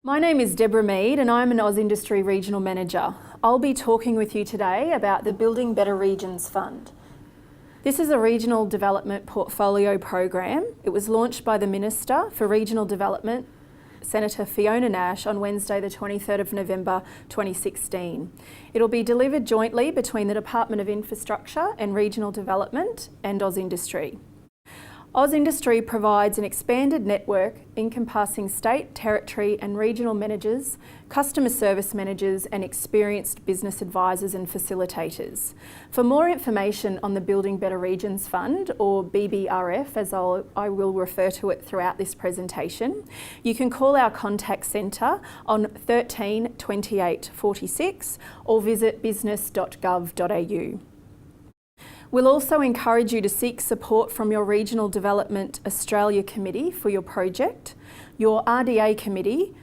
My name is Deborah Mead and I'm an AusIndustry Regional Manager. I'll be talking with you today about the Building Better Regions Fund. This is a regional development portfolio program. It was launched by the Minister for Regional Development, Senator Fiona Nash, on Wednesday the 23rd of November 2016. It'll be delivered jointly between the Department of Infrastructure and Regional Development and AusIndustry. AusIndustry provides an expanded network encompassing state, territory and regional managers, customer service managers and experienced business advisors and facilitators. For more information on the Building Better Regions Fund, or BBRF as I will refer to it throughout this presentation, you can call our contact centre on 13 28 46 or visit business.gov.au. We'll also encourage you to seek support from your Regional Development Australia Committee for your project. Your RDA Committee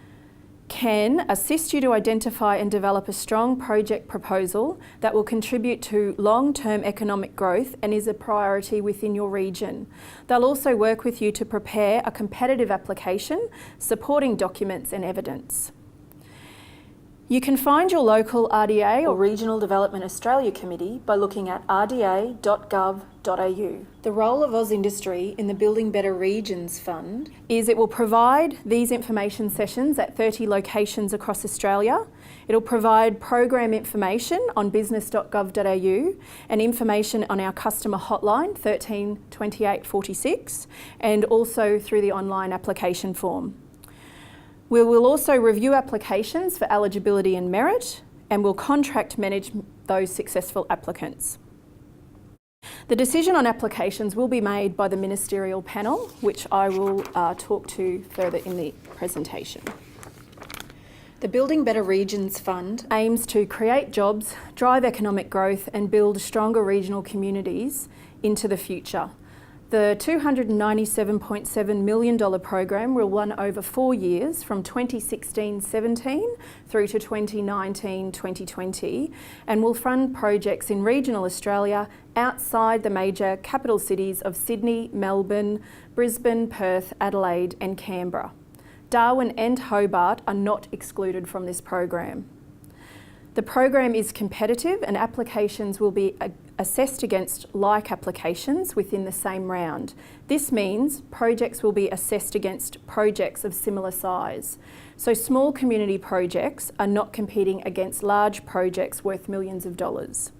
can assist you to identify and develop a strong project proposal that will contribute to long-term economic growth and is a priority within your region. They'll also work with you to prepare a competitive application, supporting documents and evidence. You can find your local RDA or Regional Development Australia Committee by looking at rda.gov.au. The role of AusIndustry in the Building Better Regions Fund is it will provide these information sessions at 30 locations across Australia. It'll provide program information on business.gov.au and information on our customer hotline 13 28 46 and also through the online application form. We will also review applications for eligibility and merit, and will contract manage those successful applicants. The decision on applications will be made by the ministerial panel, which I will talk to further in the presentation. The Building Better Regions Fund aims to create jobs, drive economic growth and build stronger regional communities into the future. The $297.7 million program will run over 4 years from 2016-17 through to 2019-2020 and will fund projects in regional Australia outside the major capital cities of Sydney, Melbourne, Brisbane, Perth, Adelaide and Canberra. Darwin and Hobart are not excluded from this program. The program is competitive and applications will be assessed against like applications within the same round. This means projects will be assessed against projects of similar size. So small community projects are not competing against large projects worth millions of dollars.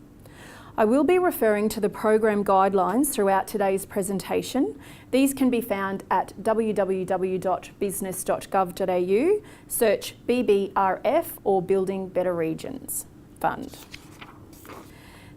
I will be referring to the program guidelines throughout today's presentation. These can be found at www.business.gov.au, search BBRF or Building Better Regions Fund.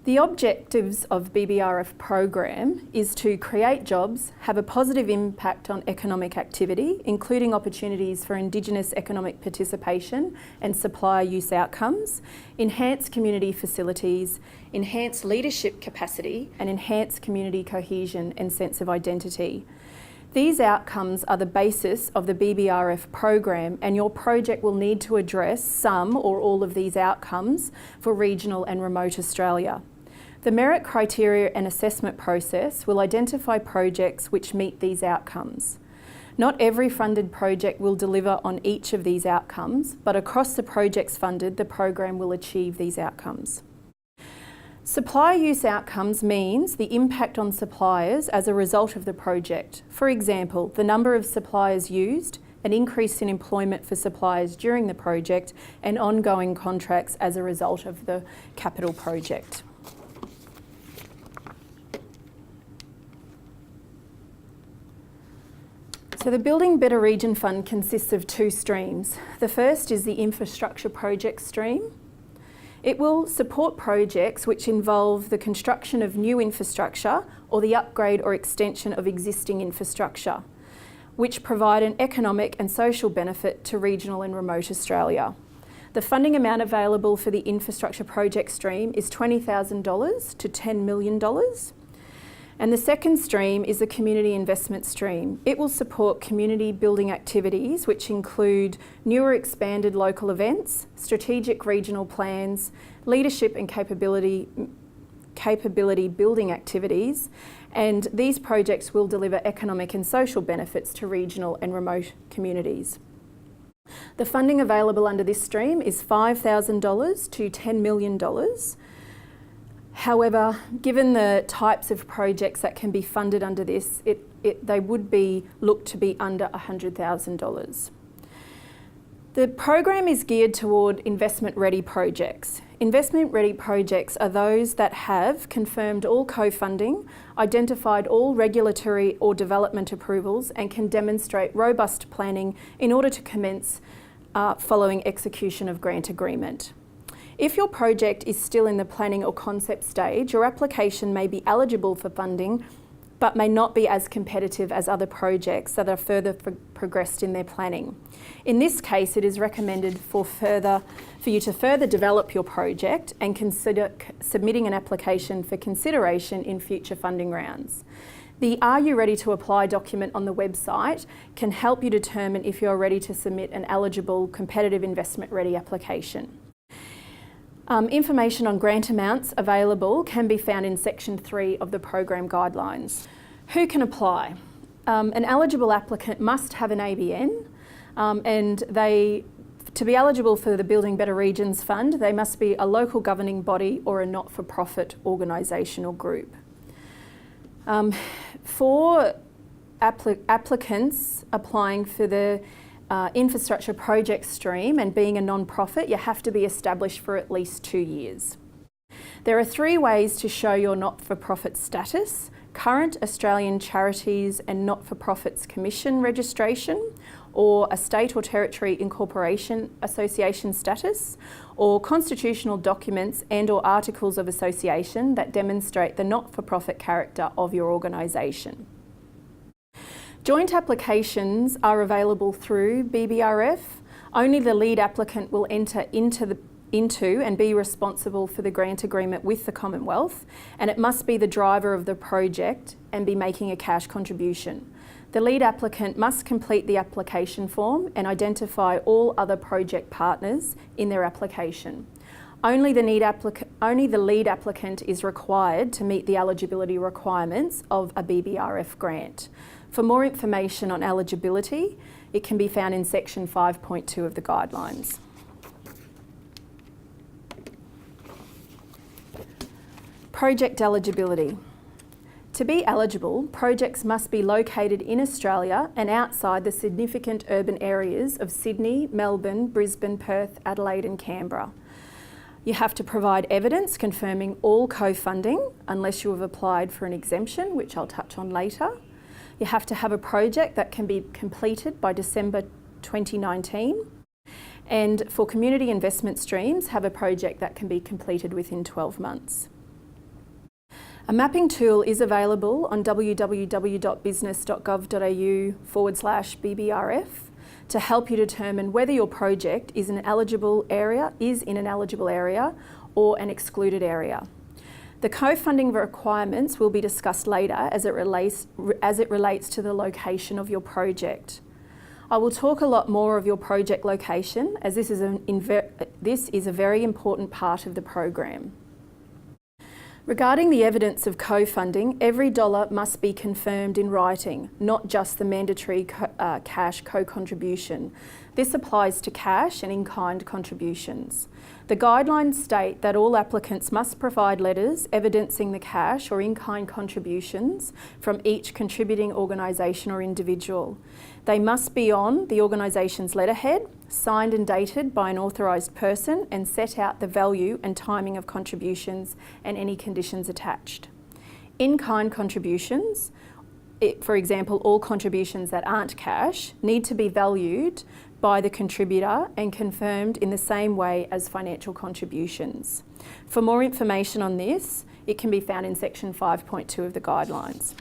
The objectives of BBRF program is to create jobs, have a positive impact on economic activity, including opportunities for Indigenous economic participation and supplier use outcomes, enhance community facilities, enhance leadership capacity and enhance community cohesion and sense of identity. These outcomes are the basis of the BBRF program and your project will need to address some or all of these outcomes for regional and remote Australia. The merit criteria and assessment process will identify projects which meet these outcomes. Not every funded project will deliver on each of these outcomes, but across the projects funded, the program will achieve these outcomes. Supplier use outcomes means the impact on suppliers as a result of the project. For example, the number of suppliers used, an increase in employment for suppliers during the project, and ongoing contracts as a result of the capital project. So the Building Better Region Fund consists of two streams. The first is the infrastructure project stream. It will support projects which involve the construction of new infrastructure or the upgrade or extension of existing infrastructure, which provide an economic and social benefit to regional and remote Australia. The funding amount available for the infrastructure project stream is $20,000 to $10 million. And the second stream is the community investment stream. It will support community building activities which include newer expanded local events, strategic regional plans, leadership and capability building activities, and these projects will deliver economic and social benefits to regional and remote communities. The funding available under this stream is $5,000 to $10 million. However, given the types of projects that can be funded under this, they would be looked to be under $100,000. The program is geared toward investment-ready projects. Investment-ready projects are those that have confirmed all co-funding, identified all regulatory or development approvals, and can demonstrate robust planning in order to commence following execution of grant agreement. If your project is still in the planning or concept stage, your application may be eligible for funding but may not be as competitive as other projects that are further progressed in their planning. In this case, it is recommended for you to further develop your project and consider submitting an application for consideration in future funding rounds. The Are You Ready to Apply document on the website can help you determine if you're ready to submit an eligible competitive investment ready application. Information on grant amounts available can be found in Section 3 of the program guidelines. Who can apply? An eligible applicant must have an ABN and to be eligible for the Building Better Regions Fund, they must be a local governing body or a not-for-profit organisation or group. For applicants applying for the infrastructure project stream and being a non-profit, you have to be established for at least 2 years. There are 3 ways to show your not-for-profit status: current Australian Charities and Not-for-Profits Commission registration, or a state or territory incorporation association status, or constitutional documents and or articles of association that demonstrate the not-for-profit character of your organisation. Joint applications are available through BBRF. Only the lead applicant will enter into and be responsible for the grant agreement with the Commonwealth, and it must be the driver of the project and be making a cash contribution. The lead applicant must complete the application form and identify all other project partners in their application. Only the lead applicant is required to meet the eligibility requirements of a BBRF grant. For more information on eligibility, it can be found in Section 5.2 of the guidelines. Project eligibility. To be eligible, projects must be located in Australia and outside the significant urban areas of Sydney, Melbourne, Brisbane, Perth, Adelaide and Canberra. You have to provide evidence confirming all co-funding unless you have applied for an exemption, which I'll touch on later. You have to have a project that can be completed by December 2019. And for community investment streams, have a project that can be completed within 12 months. A mapping tool is available on www.business.gov.au/BBRF to help you determine whether your project is in an eligible area or an excluded area. The co-funding requirements will be discussed later as it relates to the location of your project. I will talk a lot more of your project location as this is a very important part of the program. Regarding the evidence of co-funding, every dollar must be confirmed in writing, not just the mandatory cash co-contribution. This applies to cash and in-kind contributions. The guidelines state that all applicants must provide letters evidencing the cash or in-kind contributions from each contributing organisation or individual. They must be on the organisation's letterhead, signed and dated by an authorised person, and set out the value and timing of contributions and any conditions attached. In-kind contributions, for example, all contributions that aren't cash, need to be valued by the contributor and confirmed in the same way as financial contributions. For more information on this, it can be found in Section 5.2 of the guidelines.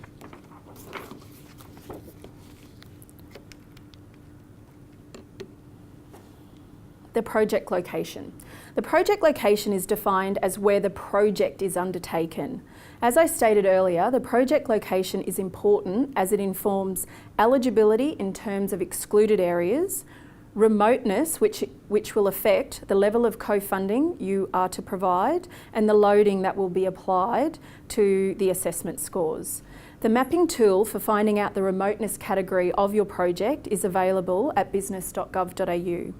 The project location. The project location is defined as where the project is undertaken. As I stated earlier, the project location is important as it informs eligibility in terms of excluded areas, remoteness, which will affect the level of co-funding you are to provide, and the loading that will be applied to the assessment scores. The mapping tool for finding out the remoteness category of your project is available at business.gov.au.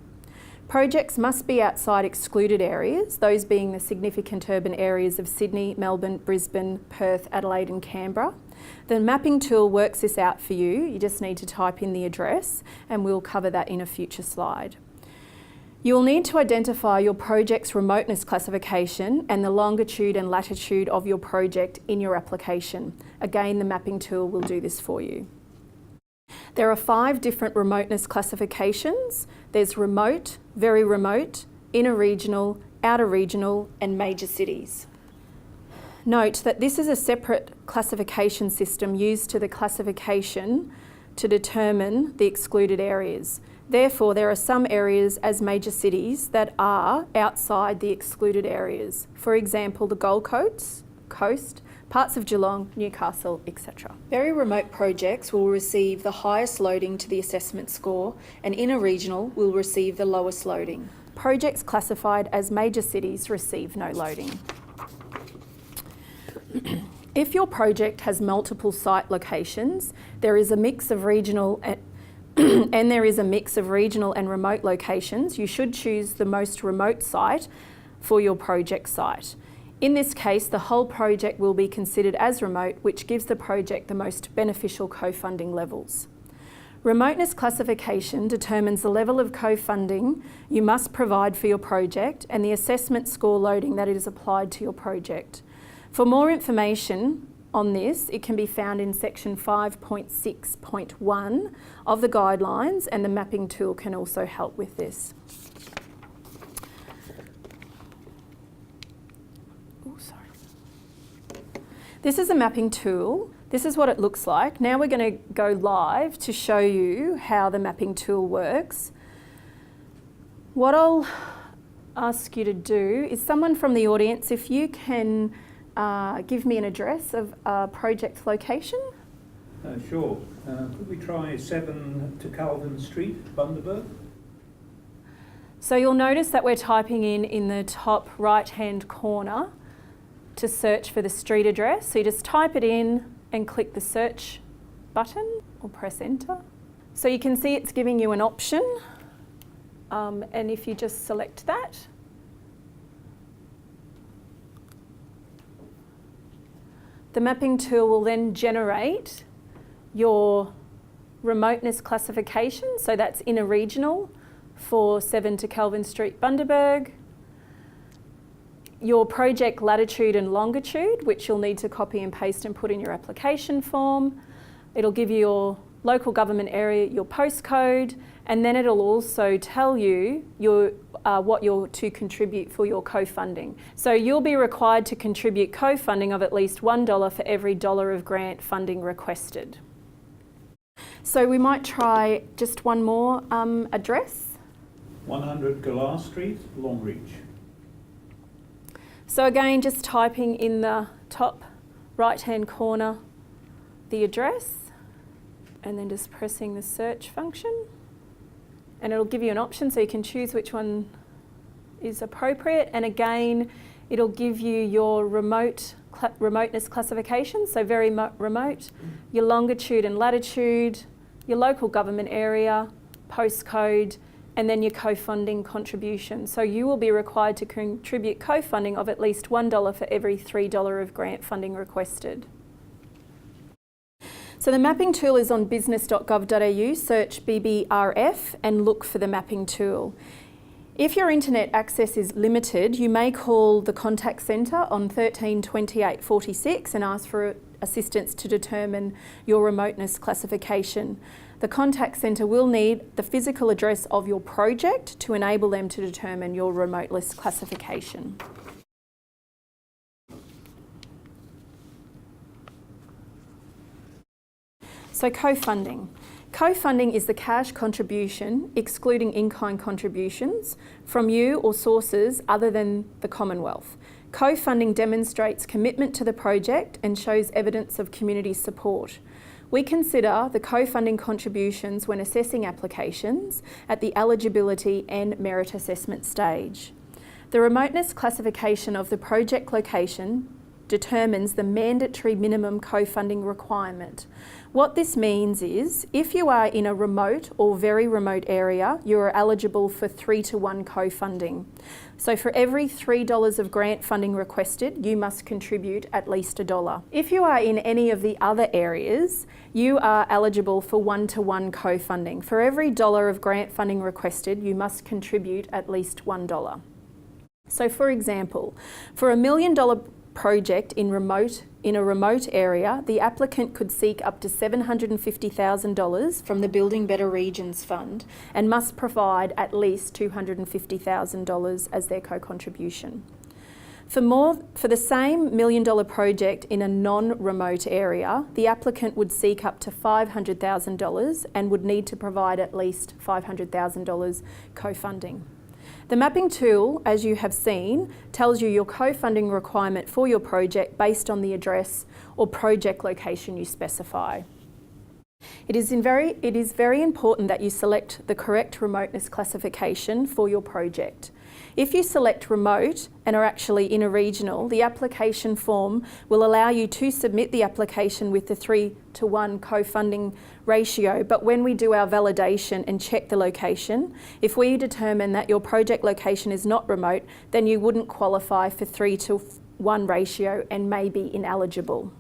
Projects must be outside excluded areas, those being the significant urban areas of Sydney, Melbourne, Brisbane, Perth, Adelaide and Canberra. The mapping tool works this out for you. You just need to type in the address and we'll cover that in a future slide. You will need to identify your project's remoteness classification and the longitude and latitude of your project in your application. Again, the mapping tool will do this for you. There are 5 different remoteness classifications. There's remote, very remote, inner regional, outer regional and major cities. Note that this is a separate classification system used to the classification to determine the excluded areas. Therefore, there are some areas as major cities that are outside the excluded areas. For example, the Gold Coast, parts of Geelong, Newcastle, etc. Very remote projects will receive the highest loading to the assessment score and inner regional will receive the lowest loading. Projects classified as major cities receive no loading. If your project has multiple site locations, there is a mix of regional and remote locations, you should choose the most remote site for your project site. In this case, the whole project will be considered as remote, which gives the project the most beneficial co-funding levels. Remoteness classification determines the level of co-funding you must provide for your project and the assessment score loading that is applied to your project. For more information on this, it can be found in section 5.6.1 of the guidelines, and the mapping tool can also help with this. This is a mapping tool. This is what it looks like. Now we're going to go live to show you how the mapping tool works. What I'll ask you to do is someone from the audience, if you can give me an address of a project location. Sure. Could we try 7 to Calvin Street, Bundaberg? So you'll notice that we're typing in the top right-hand corner to search for the street address. So you just type it in and click the search button or press enter. So you can see it's giving you an option, and if you just select that, the mapping tool will then generate your remoteness classification. So that's inner regional for 7 to Kelvin Street, Bundaberg. Your project latitude and longitude, which you'll need to copy and paste and put in your application form. It'll give you your local government area, your postcode, and then it'll also tell you what you're to contribute for your co-funding. So you'll be required to contribute co-funding of at least $1 for every dollar of grant funding requested. So we might try just one more address. 100 Galar Street, Longreach. So again, just typing in the top right-hand corner the address and then just pressing the search function. And it'll give you an option so you can choose which one is appropriate. And again, it'll give you your remoteness classification, so very remote, your longitude and latitude, your local government area, postcode, and then your co-funding contribution. So you will be required to contribute co-funding of at least $1 for every $3 of grant funding requested. So the mapping tool is on business.gov.au, search BBRF and look for the mapping tool. If your internet access is limited, you may call the contact centre on 13 28 46 and ask for assistance to determine your remoteness classification. The contact centre will need the physical address of your project to enable them to determine your remoteness classification. So co-funding. Co-funding is the cash contribution, excluding in-kind contributions, from you or sources other than the Commonwealth. Co-funding demonstrates commitment to the project and shows evidence of community support. We consider the co-funding contributions when assessing applications at the eligibility and merit assessment stage. The remoteness classification of the project location determines the mandatory minimum co-funding requirement. What this means is, if you are in a remote or very remote area, you are eligible for 3-to-1 co-funding. So for every $3 of grant funding requested, you must contribute at least $1. If you are in any of the other areas, you are eligible for 1-to-1 co-funding. For every $1 of grant funding requested, you must contribute at least $1. So for example, for a $1 million project in a remote area, the applicant could seek up to $750,000 from the Building Better Regions Fund and must provide at least $250,000 as their co-contribution. For the same $1 million project in a non-remote area, the applicant would seek up to $500,000 and would need to provide at least $500,000 co-funding. The mapping tool, as you have seen, tells you your co-funding requirement for your project based on the address or project location you specify. It is very important that you select the correct remoteness classification for your project. If you select remote and are actually in a regional, the application form will allow you to submit the application with the 3-to-1 co-funding ratio, but when we do our validation and check the location, if we determine that your project location is not remote, then you wouldn't qualify for 3-to-1 ratio and may be ineligible.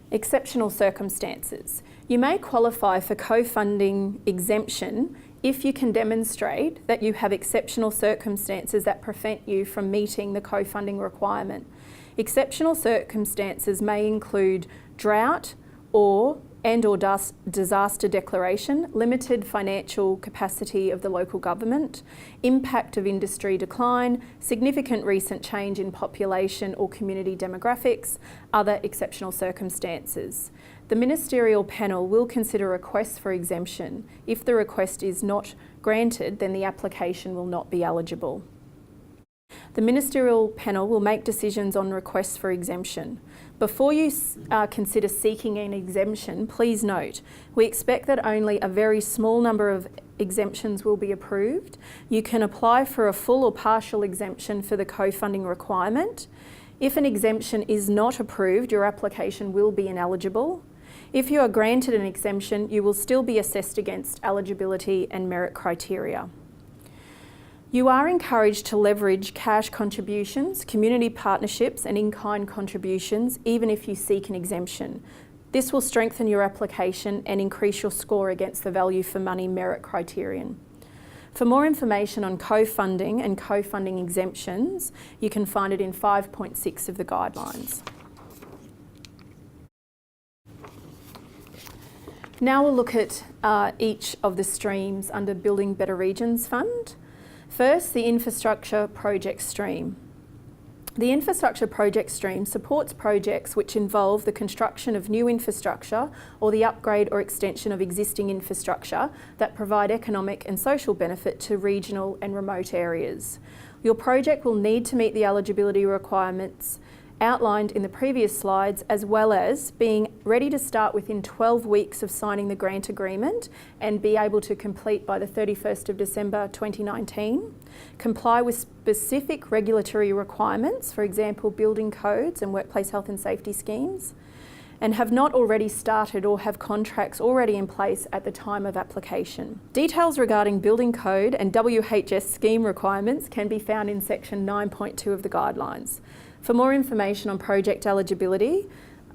Exceptional circumstances. You may qualify for co-funding exemption if you can demonstrate that you have exceptional circumstances that prevent you from meeting the co-funding requirement. Exceptional circumstances may include drought or disaster declaration, limited financial capacity of the local government, impact of industry decline, significant recent change in population or community demographics, other exceptional circumstances. The ministerial panel will consider requests for exemption. If the request is not granted, then the application will not be eligible. The ministerial panel will make decisions on requests for exemption. Before you consider seeking an exemption, please note, we expect that only a very small number of exemptions will be approved. You can apply for a full or partial exemption for the co-funding requirement. If an exemption is not approved, your application will be ineligible. If you are granted an exemption, you will still be assessed against eligibility and merit criteria. You are encouraged to leverage cash contributions, community partnerships and in-kind contributions even if you seek an exemption. This will strengthen your application and increase your score against the value for money merit criterion. For more information on co-funding and co-funding exemptions, you can find it in 5.6 of the guidelines. Now we'll look at each of the streams under Building Better Regions Fund. First, the infrastructure project stream. The infrastructure project stream supports projects which involve the construction of new infrastructure or the upgrade or extension of existing infrastructure that provide economic and social benefit to regional and remote areas. Your project will need to meet the eligibility requirements outlined in the previous slides, as well as being ready to start within 12 weeks of signing the grant agreement and be able to complete by the 31st of December 2019, comply with specific regulatory requirements, for example, building codes and workplace health and safety schemes, and have not already started or have contracts already in place at the time of application. Details regarding building code and WHS scheme requirements can be found in section 9.2 of the guidelines. For more information on project eligibility,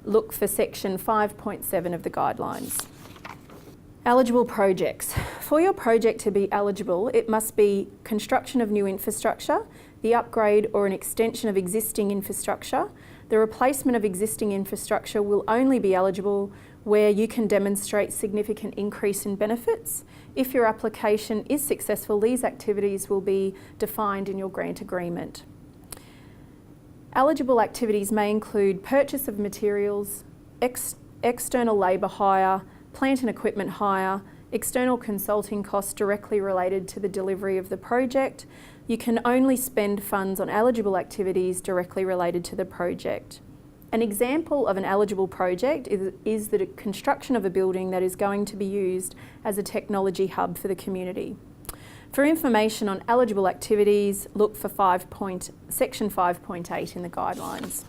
look for section 5.7 of the guidelines. Eligible projects. For your project to be eligible, it must be construction of new infrastructure, the upgrade or an extension of existing infrastructure. The replacement of existing infrastructure will only be eligible where you can demonstrate significant increase in benefits. If your application is successful, these activities will be defined in your grant agreement. Eligible activities may include purchase of materials, external labour hire, plant and equipment hire, external consulting costs directly related to the delivery of the project. You can only spend funds on eligible activities directly related to the project. An example of an eligible project is the construction of a building that is going to be used as a technology hub for the community. For information on eligible activities, look for section 5.8 in the guidelines.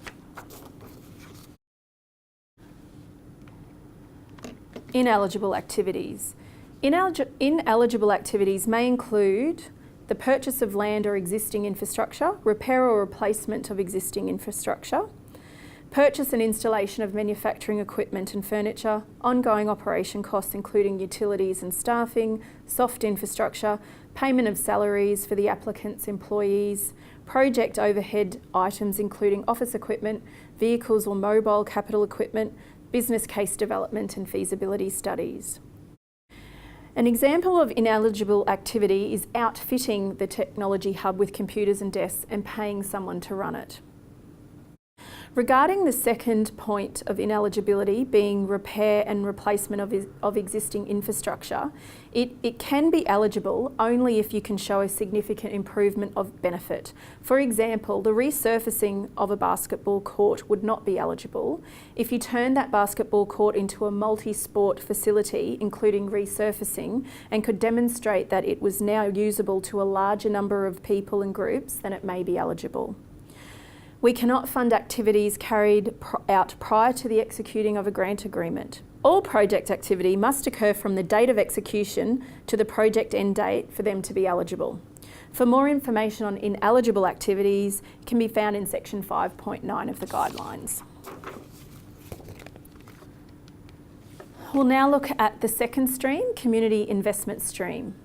Ineligible activities. Ineligible activities may include the purchase of land or existing infrastructure, repair or replacement of existing infrastructure, purchase and installation of manufacturing equipment and furniture, ongoing operation costs including utilities and staffing, soft infrastructure, payment of salaries for the applicant's employees, project overhead items including office equipment, vehicles or mobile capital equipment, business case development and feasibility studies. An example of ineligible activity is outfitting the technology hub with computers and desks and paying someone to run it. Regarding the second point of ineligibility being repair and replacement of existing infrastructure, it can be eligible only if you can show a significant improvement of benefit. For example, the resurfacing of a basketball court would not be eligible if you turn that basketball court into a multi-sport facility, including resurfacing, and could demonstrate that it was now usable to a larger number of people and groups, then it may be eligible. We cannot fund activities carried out prior to the executing of a grant agreement. All project activity must occur from the date of execution to the project end date for them to be eligible. For more information on ineligible activities, it can be found in section 5.9 of the guidelines. We'll now look at the second stream, community investment stream.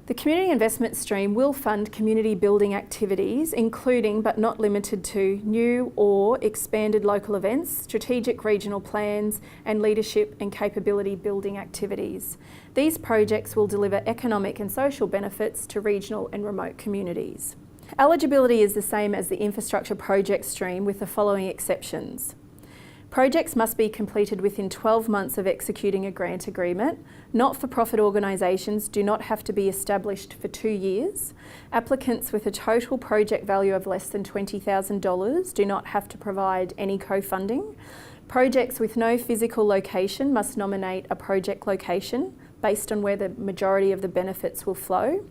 The community investment stream will fund community building activities, including but not limited to new or expanded local events, strategic regional plans, and leadership and capability building activities. These projects will deliver economic and social benefits to regional and remote communities. Eligibility is the same as the infrastructure project stream with the following exceptions. Projects must be completed within 12 months of executing a grant agreement. Not-for-profit organisations do not have to be established for 2 years. Applicants with a total project value of less than $20,000 do not have to provide any co-funding. Projects with no physical location must nominate a project location based on where the majority of the benefits will flow.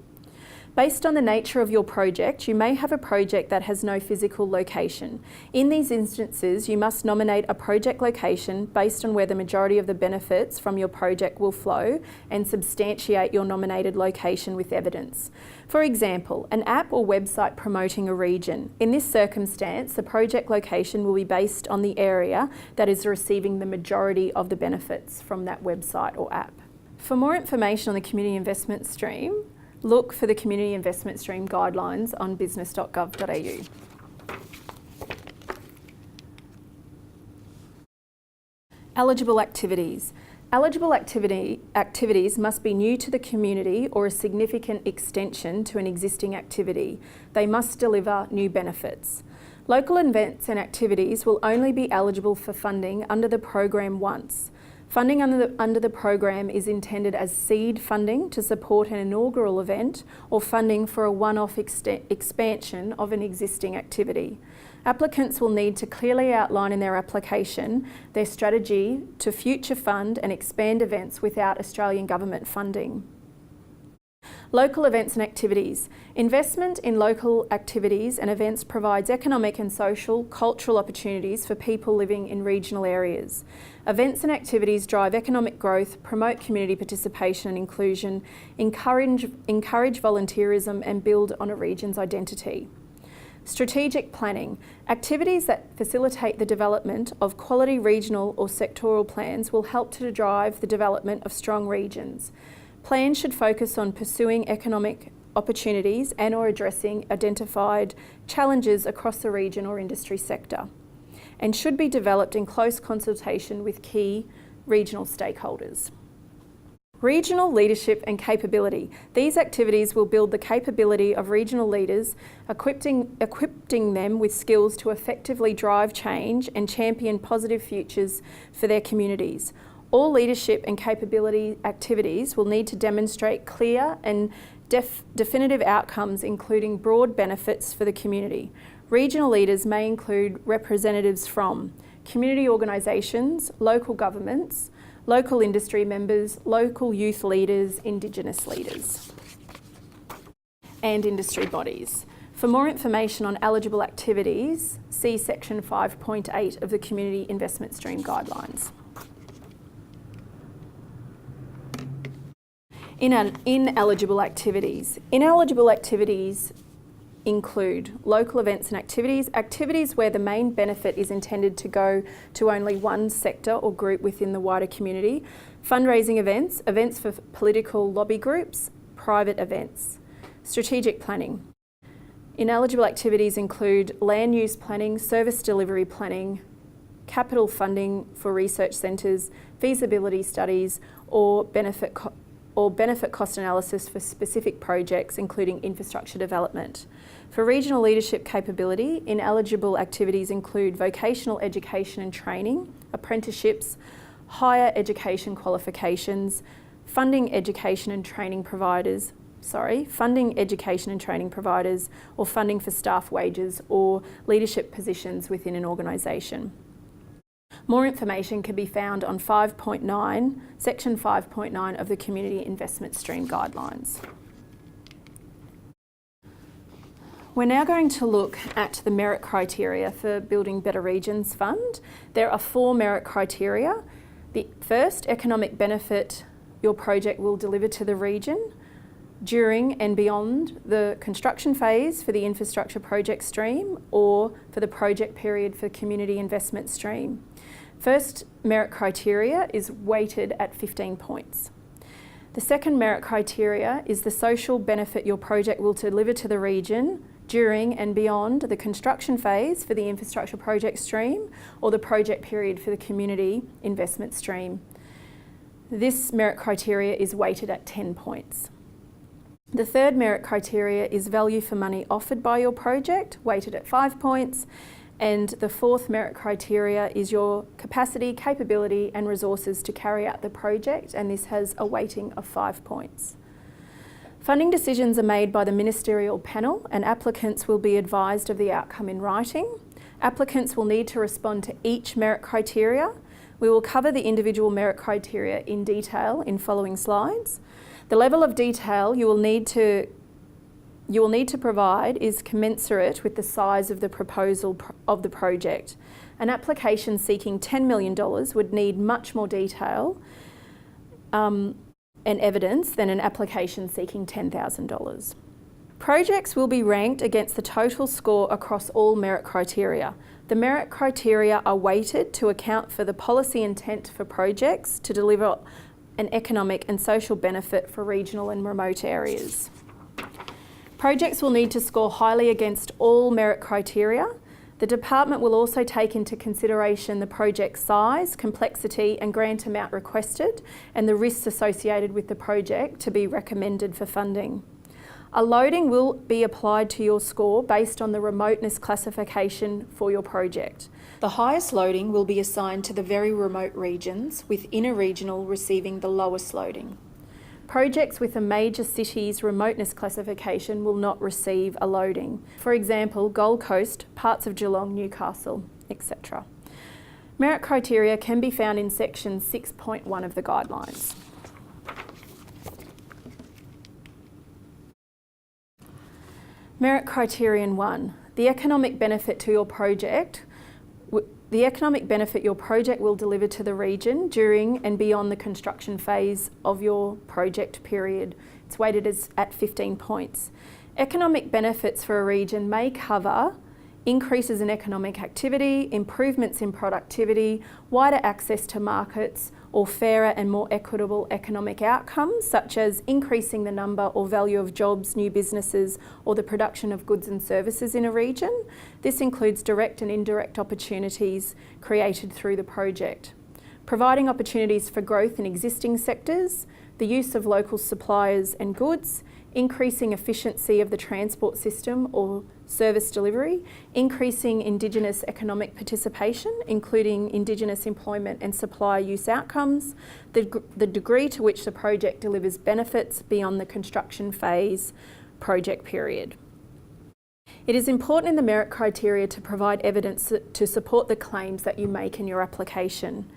Based on the nature of your project, you may have a project that has no physical location. In these instances, you must nominate a project location based on where the majority of the benefits from your project will flow and substantiate your nominated location with evidence. For example, an app or website promoting a region. In this circumstance, the project location will be based on the area that is receiving the majority of the benefits from that website or app. For more information on the community investment stream, look for the Community Investment Stream guidelines on business.gov.au. Eligible activities. Eligible activities must be new to the community or a significant extension to an existing activity. They must deliver new benefits. Local events and activities will only be eligible for funding under the program once. Funding under the program is intended as seed funding to support an inaugural event or funding for a one-off expansion of an existing activity. Applicants will need to clearly outline in their application their strategy to future fund and expand events without Australian government funding. Local events and activities. Investment in local activities and events provides economic and social, cultural opportunities for people living in regional areas. Events and activities drive economic growth, promote community participation and inclusion, encourage volunteerism and build on a region's identity. Strategic planning. Activities that facilitate the development of quality regional or sectoral plans will help to drive the development of strong regions. Plans should focus on pursuing economic opportunities and or addressing identified challenges across the region or industry sector, and should be developed in close consultation with key regional stakeholders. Regional leadership and capability. These activities will build the capability of regional leaders, equipping them with skills to effectively drive change and champion positive futures for their communities. All leadership and capability activities will need to demonstrate clear and definitive outcomes, including broad benefits for the community. Regional leaders may include representatives from community organisations, local governments, local industry members, local youth leaders, Indigenous leaders. and industry bodies. For more information on eligible activities, see section 5.8 of the Community Investment Stream Guidelines. Ineligible activities. Ineligible activities include local events and activities, activities where the main benefit is intended to go to only one sector or group within the wider community, fundraising events, events for political lobby groups, private events. Strategic planning. Ineligible activities include land use planning, service delivery planning, capital funding for research centres, feasibility studies, or benefit cost analysis for specific projects, including infrastructure development. For regional leadership capability, ineligible activities include vocational education and training, apprenticeships, higher education qualifications, funding education and training providers, or funding for staff wages or leadership positions within an organisation. More information can be found on section 5.9 of the Community Investment Stream Guidelines. We're now going to look at the merit criteria for Building Better Regions Fund. There are 4 merit criteria. The first, economic benefit your project will deliver to the region during and beyond the construction phase for the infrastructure project stream or for the project period for community investment stream. First merit criteria is weighted at 15 points. The second merit criteria is the social benefit your project will deliver to the region during and beyond the construction phase for the infrastructure project stream or the project period for the community investment stream. This merit criteria is weighted at 10 points. The third merit criteria is value for money offered by your project, weighted at 5 points. And the fourth merit criteria is your capacity, capability and resources to carry out the project, and this has a weighting of 5 points. Funding decisions are made by the ministerial panel and applicants will be advised of the outcome in writing. Applicants will need to respond to each merit criteria. We will cover the individual merit criteria in detail in following slides. The level of detail you will need to provide is commensurate with the size of the proposal of the project. An application seeking $10 million would need much more detail and evidence than an application seeking $10,000. Projects will be ranked against the total score across all merit criteria. The merit criteria are weighted to account for the policy intent for projects to deliver an economic and social benefit for regional and remote areas. Projects will need to score highly against all merit criteria. The department will also take into consideration the project size, complexity and grant amount requested and the risks associated with the project to be recommended for funding. A loading will be applied to your score based on the remoteness classification for your project. The highest loading will be assigned to the very remote regions, with inner regional receiving the lowest loading. Projects with a major city's remoteness classification will not receive a loading. For example, Gold Coast, parts of Geelong, Newcastle, etc. Merit criteria can be found in section 6.1 of the guidelines. Merit criterion 1, the economic benefit to your project. The economic benefit your project will deliver to the region during and beyond the construction phase of your project period. It's weighted at 15 points. Economic benefits for a region may cover increases in economic activity, improvements in productivity, wider access to markets, or fairer and more equitable economic outcomes, such as increasing the number or value of jobs, new businesses, or the production of goods and services in a region. This includes direct and indirect opportunities created through the project. Providing opportunities for growth in existing sectors, the use of local suppliers and goods, increasing efficiency of the transport system or service delivery, increasing Indigenous economic participation, including Indigenous employment and supply use outcomes, the degree to which the project delivers benefits beyond the construction phase project period. It is important in the merit criteria to provide evidence to support the claims that you make in your application.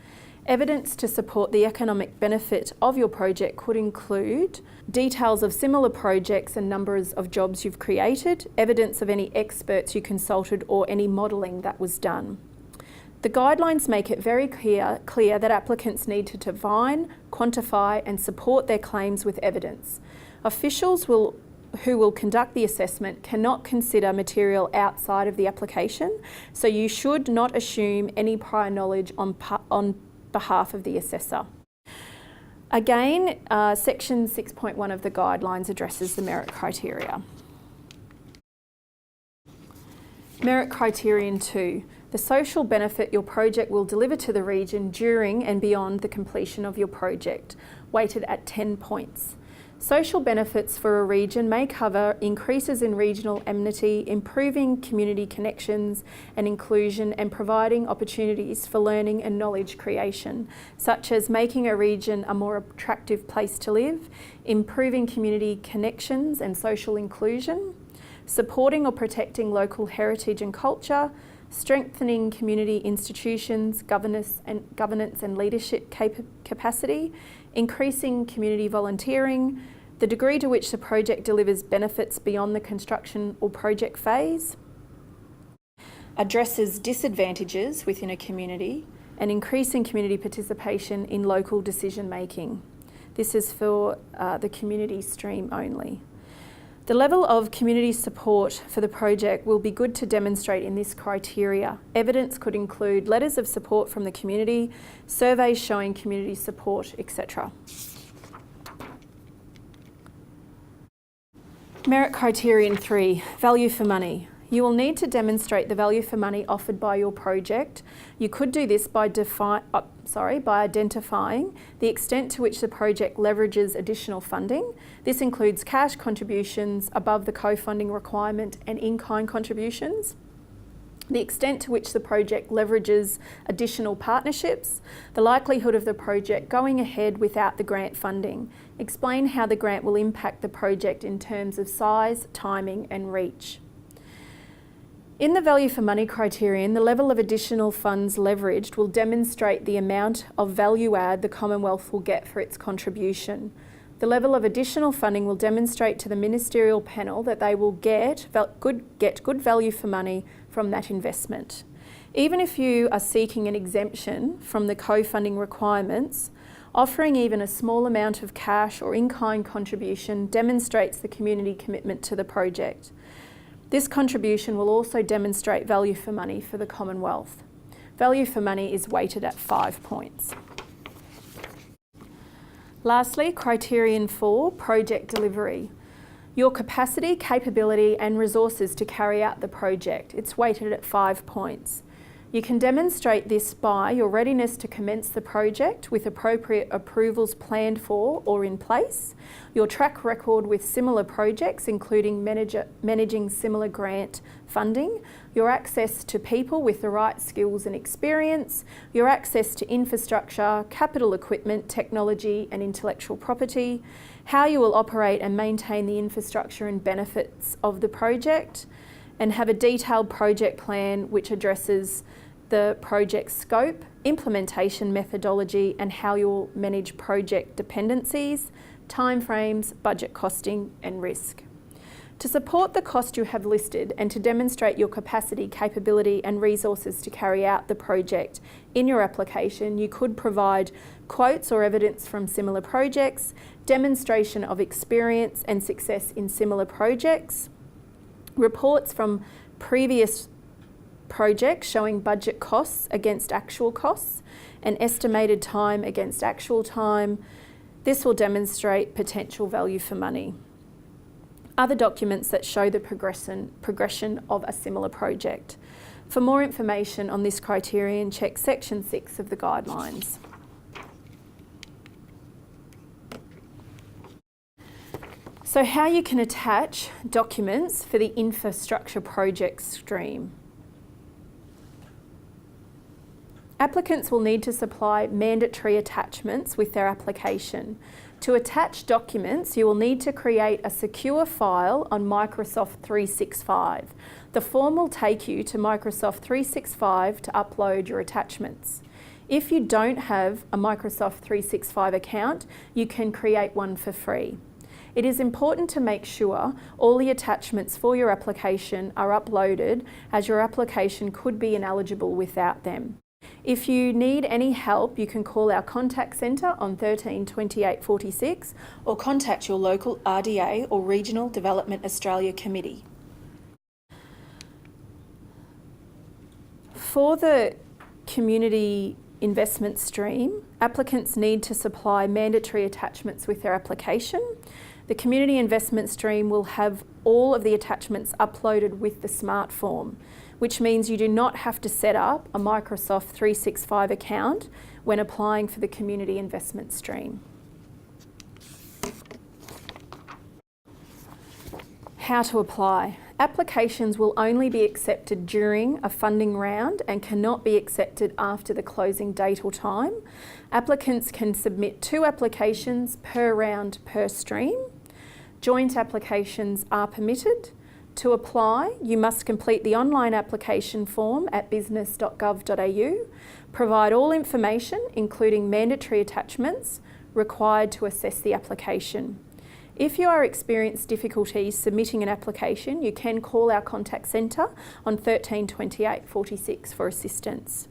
Evidence to support the economic benefit of your project could include details of similar projects and numbers of jobs you've created, evidence of any experts you consulted or any modelling that was done. The guidelines make it very clear that applicants need to define, quantify and support their claims with evidence. Officials who will conduct the assessment cannot consider material outside of the application, so you should not assume any prior knowledge on behalf of the assessor. Again, section 6.1 of the guidelines addresses the merit criteria. Merit criterion 2, the social benefit your project will deliver to the region during and beyond the completion of your project, weighted at 10 points. Social benefits for a region may cover increases in regional amenity, improving community connections and inclusion, and providing opportunities for learning and knowledge creation, such as making a region a more attractive place to live, improving community connections and social inclusion, supporting or protecting local heritage and culture, strengthening community institutions, governance and leadership capacity, increasing community volunteering, the degree to which the project delivers benefits beyond the construction or project phase, addresses disadvantages within a community, and increasing community participation in local decision making. This is for the community stream only. The level of community support for the project will be good to demonstrate in this criteria. Evidence could include letters of support from the community, surveys showing community support, etc. Merit criterion 3, value for money. You will need to demonstrate the value for money offered by your project. You could do this by identifying the extent to which the project leverages additional funding. This includes cash contributions above the co-funding requirement and in-kind contributions, the extent to which the project leverages additional partnerships, the likelihood of the project going ahead without the grant funding. Explain how the grant will impact the project in terms of size, timing and reach. In the value for money criterion, the level of additional funds leveraged will demonstrate the amount of value add the Commonwealth will get for its contribution. The level of additional funding will demonstrate to the ministerial panel that they will get good value for money from that investment. Even if you are seeking an exemption from the co-funding requirements, offering even a small amount of cash or in-kind contribution demonstrates the community commitment to the project. This contribution will also demonstrate value for money for the Commonwealth. Value for money is weighted at 5 points. Lastly, criterion 4, project delivery. Your capacity, capability and resources to carry out the project. It's weighted at 5 points. You can demonstrate this by your readiness to commence the project with appropriate approvals planned for or in place, your track record with similar projects, including managing similar grant funding, your access to people with the right skills and experience, your access to infrastructure, capital equipment, technology and intellectual property, how you will operate and maintain the infrastructure and benefits of the project, and have a detailed project plan which addresses the project scope, implementation methodology and how you'll manage project dependencies, timeframes, budget costing and risk. To support the cost you have listed and to demonstrate your capacity, capability and resources to carry out the project in your application, you could provide quotes or evidence from similar projects, demonstration of experience and success in similar projects, reports from previous projects showing budget costs against actual costs and estimated time against actual time. This will demonstrate potential value for money. Other documents that show the progression of a similar project. For more information on this criterion, check section 6 of the guidelines. So how you can attach documents for the infrastructure project stream. Applicants will need to supply mandatory attachments with their application. To attach documents, you will need to create a secure file on Microsoft 365. The form will take you to Microsoft 365 to upload your attachments. If you don't have a Microsoft 365 account, you can create one for free. It is important to make sure all the attachments for your application are uploaded, as your application could be ineligible without them. If you need any help, you can call our contact centre on 13 28 46 or contact your local RDA or Regional Development Australia Committee. For the community investment stream, applicants need to supply mandatory attachments with their application. The community investment stream will have all of the attachments uploaded with the smart form, which means you do not have to set up a Microsoft 365 account when applying for the community investment stream. How to apply. Applications will only be accepted during a funding round and cannot be accepted after the closing date or time. Applicants can submit 2 applications per round per stream. Joint applications are permitted. To apply, you must complete the online application form at business.gov.au, provide all information, including mandatory attachments, required to assess the application. If you are experiencing difficulties submitting an application, you can call our contact centre on 13 28 46 for assistance.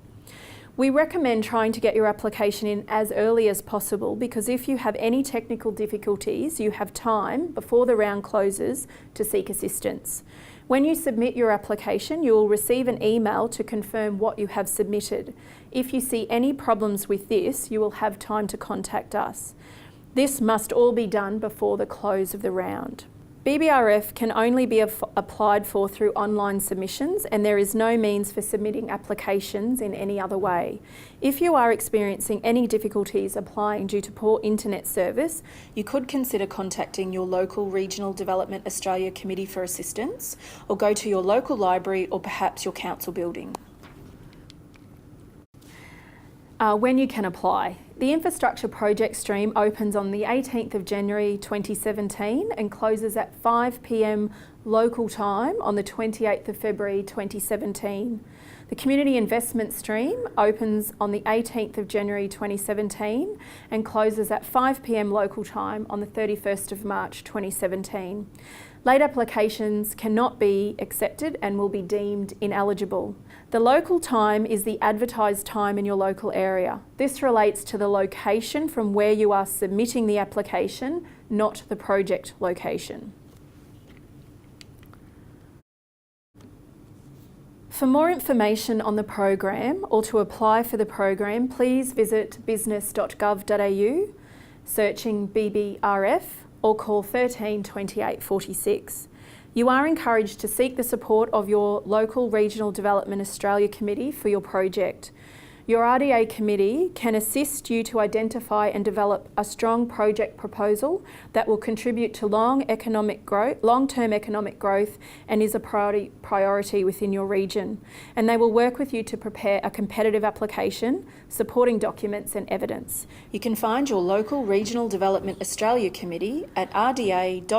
We recommend trying to get your application in as early as possible, because if you have any technical difficulties, you have time before the round closes to seek assistance. When you submit your application, you will receive an email to confirm what you have submitted. If you see any problems with this, you will have time to contact us. This must all be done before the close of the round. BBRF can only be applied for through online submissions, and there is no means for submitting applications in any other way. If you are experiencing any difficulties applying due to poor internet service, you could consider contacting your local Regional Development Australia Committee for assistance, or go to your local library or perhaps your council building. When you can apply. The infrastructure project stream opens on the 18th of January 2017 and closes at 5 p.m. local time on the 28th of February 2017. The community investment stream opens on the 18th of January 2017 and closes at 5 p.m. local time on the 31st of March 2017. Late applications cannot be accepted and will be deemed ineligible. The local time is the advertised time in your local area. This relates to the location from where you are submitting the application, not the project location. For more information on the program or to apply for the program, please visit business.gov.au, searching BBRF, or call 13 28 46. You are encouraged to seek the support of your local Regional Development Australia Committee for your project. Your RDA committee can assist you to identify and develop a strong project proposal that will contribute to long-term economic growth and is a priority within your region. And they will work with you to prepare a competitive application, supporting documents and evidence. You can find your local Regional Development Australia Committee at rda.gov.au.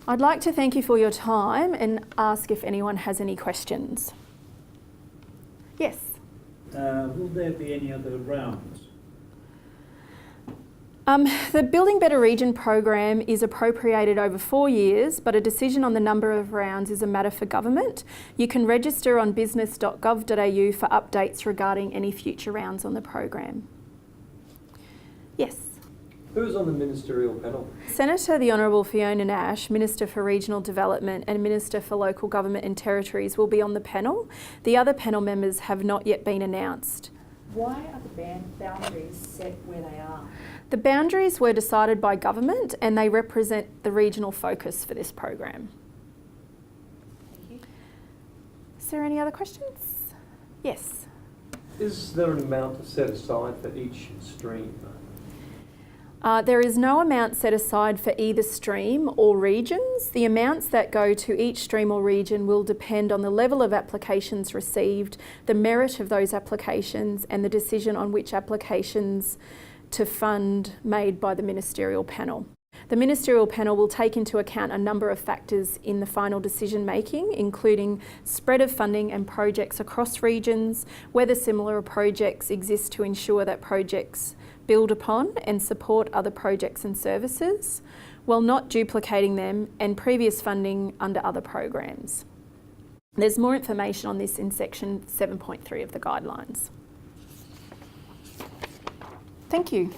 I'd like to thank you for your time and ask if anyone has any questions. Yes? Will there be any other rounds? The Building Better Region program is appropriated over 4 years, but a decision on the number of rounds is a matter for government. You can register on business.gov.au for updates regarding any future rounds on the program. Yes? Who's on the ministerial panel? Senator the Honourable Fiona Nash, Minister for Regional Development and Minister for Local Government and Territories will be on the panel. The other panel members have not yet been announced. Why are the boundaries set where they are? The boundaries were decided by government and they represent the regional focus for this program. Thank you. Is there any other questions? Yes. Is there an amount set aside for each stream? There is no amount set aside for either stream or regions. The amounts that go to each stream or region will depend on the level of applications received, the merit of those applications, and the decision on which applications to fund made by the ministerial panel. The ministerial panel will take into account a number of factors in the final decision making, including spread of funding and projects across regions, whether similar projects exist to ensure that projects build upon and support other projects and services, while not duplicating them, and previous funding under other programs. There's more information on this in section 7.3 of the guidelines. Thank you.